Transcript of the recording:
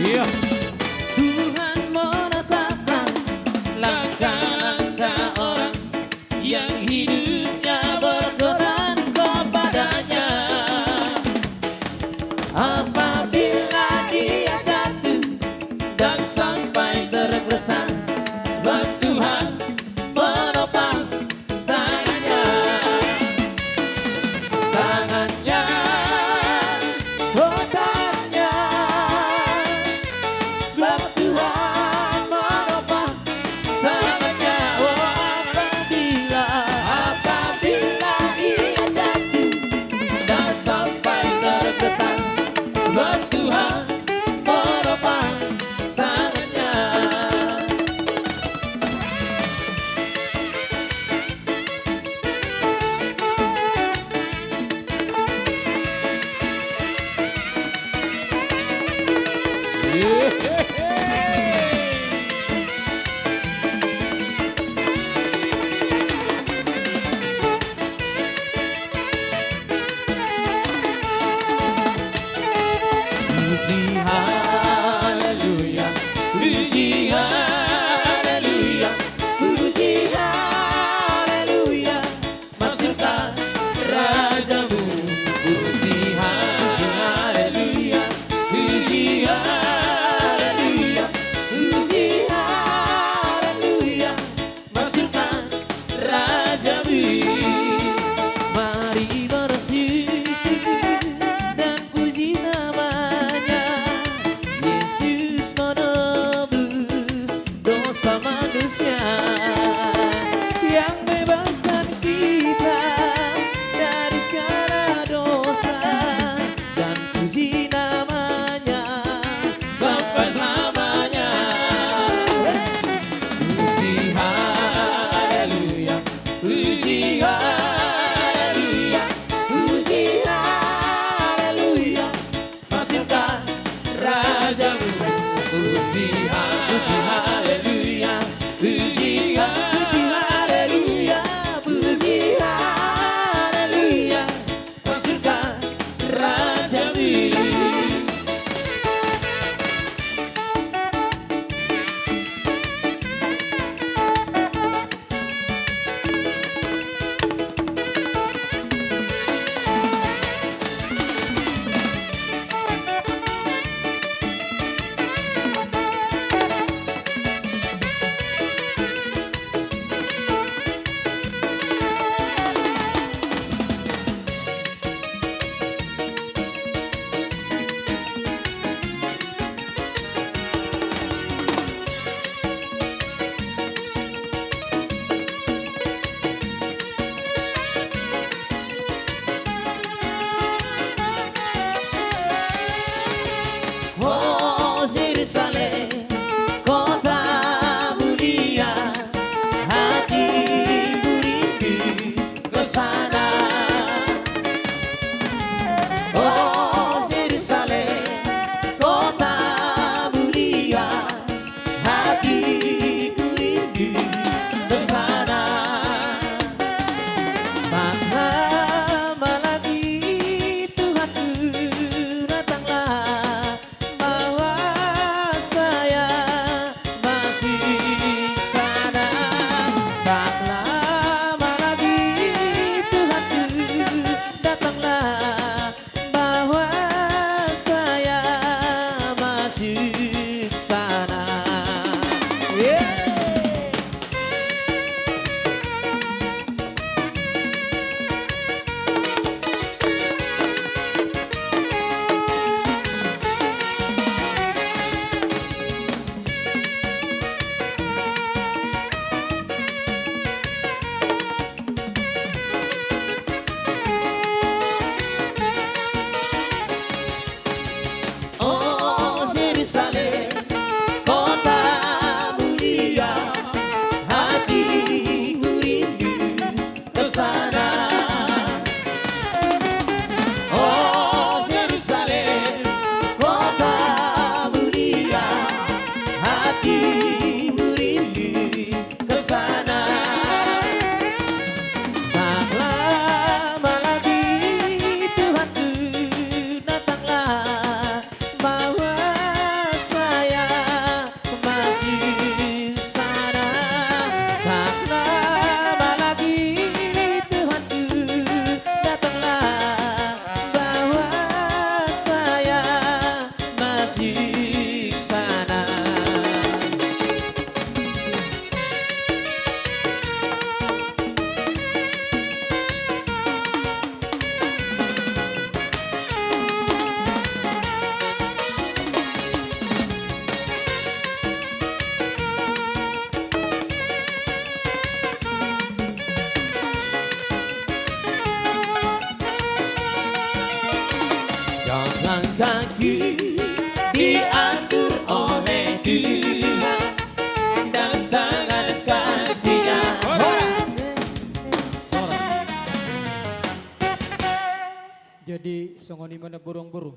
Iya. Tuhan menetapkan langkah-langkah orang yang hidupnya berkenan kepadanya. Apabila dia jatuh dan sampai tergeletak, sebab Tuhan menopang tangannya. Tangannya, oh tangannya, sebab Tuhan menopang tangannya. Oh apabila dia jatuh dan sampai tergeletak, sebab Tuhan menopang tangannya. Puji haleluya, puji haleluya, puji haleluya, masukkan rajamu. Puji haleluya, puji haleluya, puji haleluya, masukkan rajamu. Mari bersyukur dan puji namanya. Yesus menebus dosa manusia, yang bebaskan kita dari segala dosa, dan puji namanya sampai selamanya. Puji haleluya, puji haleluya, Jadi songoni mana burung-burung.